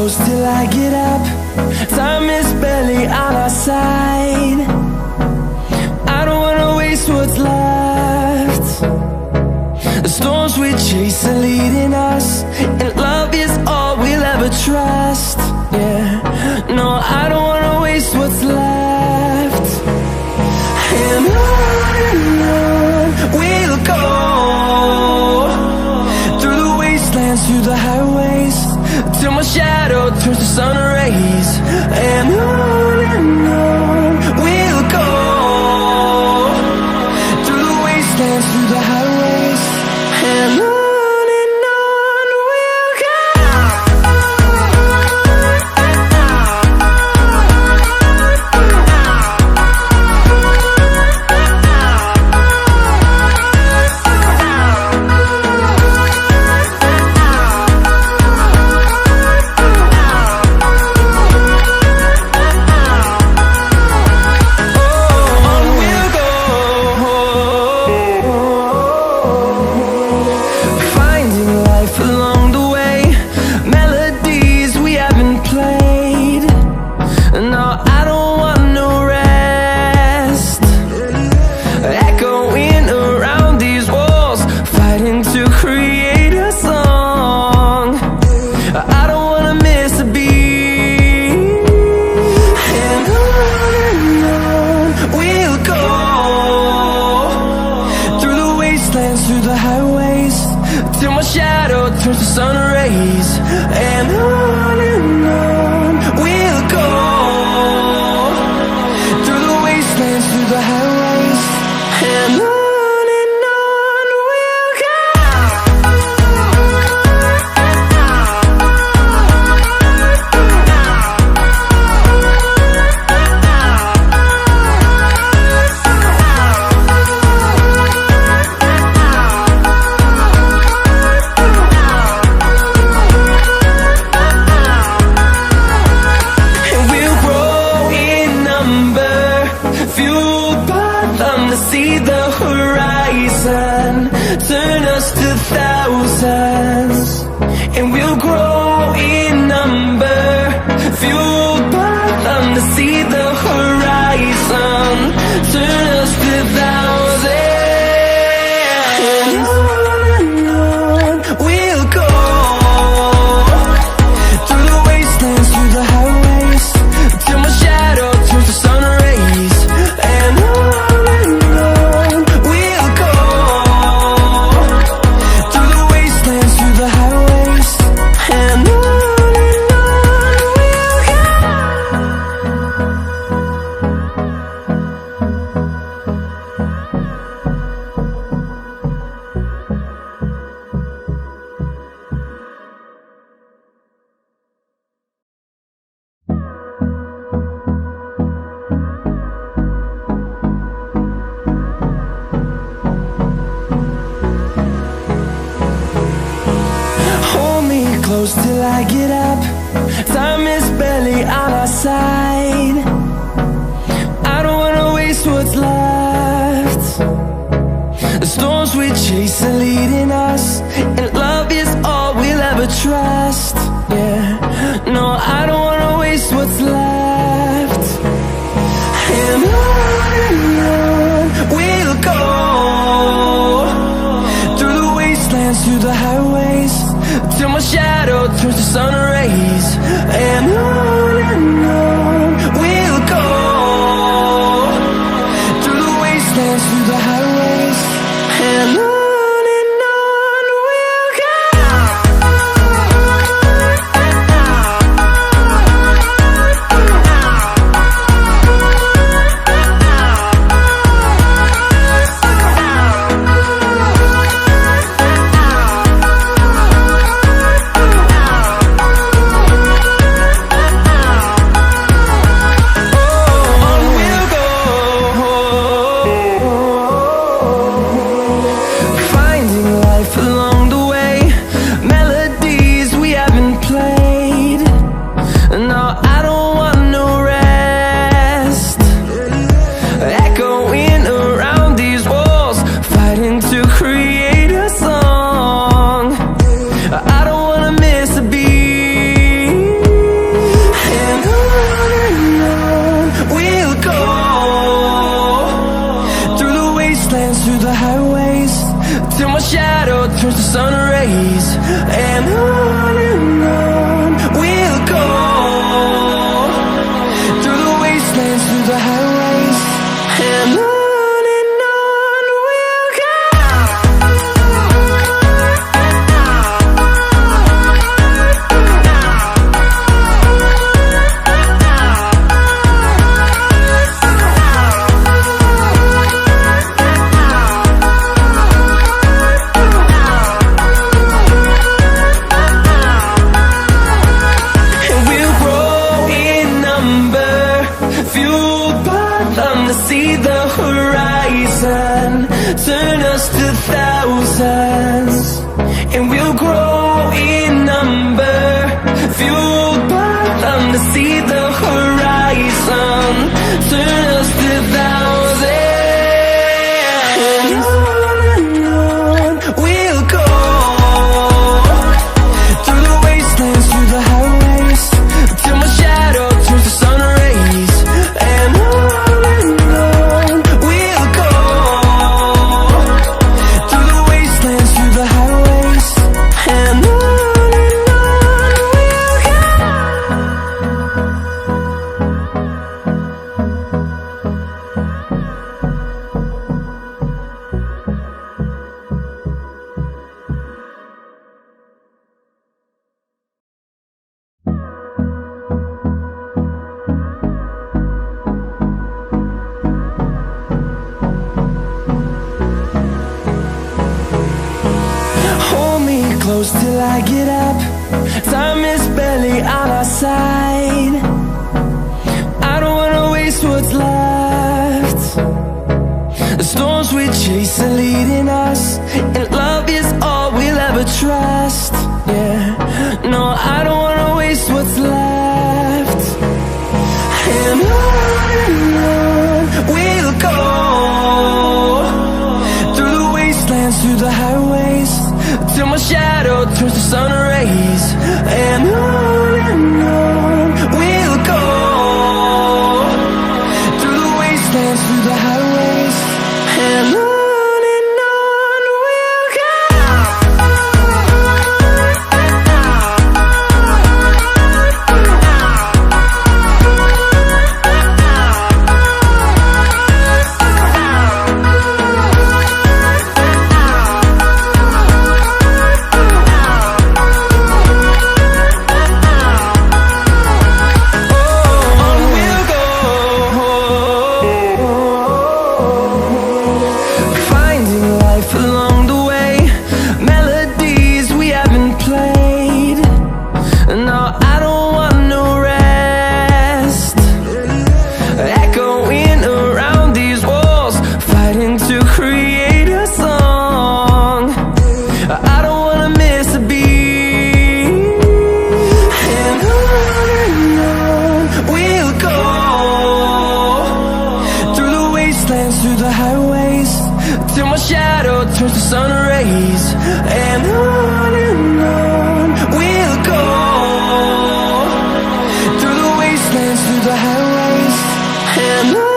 close till I get up. Time is barely on our side. I don't wanna waste what's left. The storms we chase are leading us, and love is all we'll ever trust. Yeah, no, I don't wanna waste what's left. And on we'll go, through the wastelands, through the highways, till my shadow turns to sun rays. And on we'll go, through the wastelands, through the highways, and on we'll go. Through the highways, till my shadow turns to sun rays. And on we'll go, through the wastelands, through the highways, and on we'll go. Fueled by them to see the horizon, turn us to thousands, and we'll grow in number. Fueled by them to see the horizon, turn us to thousands, and on we'll go, through the wastelands, through the highways, till my shadow turns to sun rays. And on we'll go, through the wastelands, through the highways, and on we'll go. Close till I get up. Time is barely on our side. I don't wanna waste what's left. The storms we chase are leading us, and love is all we'll ever trust. Yeah, no, I don't wanna waste what's left. And on we'll go, through the wastelands, through the highways, till my shadow turns to sun rays. And on we'll go, through the wastelands, through the highways, and on we'll go. wastelands, through the highways, and on we'll go. See the horizon, turn us to thousands, and we'll grow in number, fueled by them. To see the horizon, turn us to thousands, and on we'll go, through the wastelands, through the highways, till my shadow turns to sun rays, and on. Close till I get up, time is barely on our side. I don't wanna waste what's left. The storms we chase are leading us, and love is all we'll ever trust. Yeah, no, I don't wanna waste what's left. And on we'll go, through the wastelands, through the highways, till my shadow turns to sun rays, and on we'll go, through the wastelands, through the highways, and on we'll go. Through the highways, till my shadow turns to sun rays, and on we'll go, through the wastelands, through the highways, and on.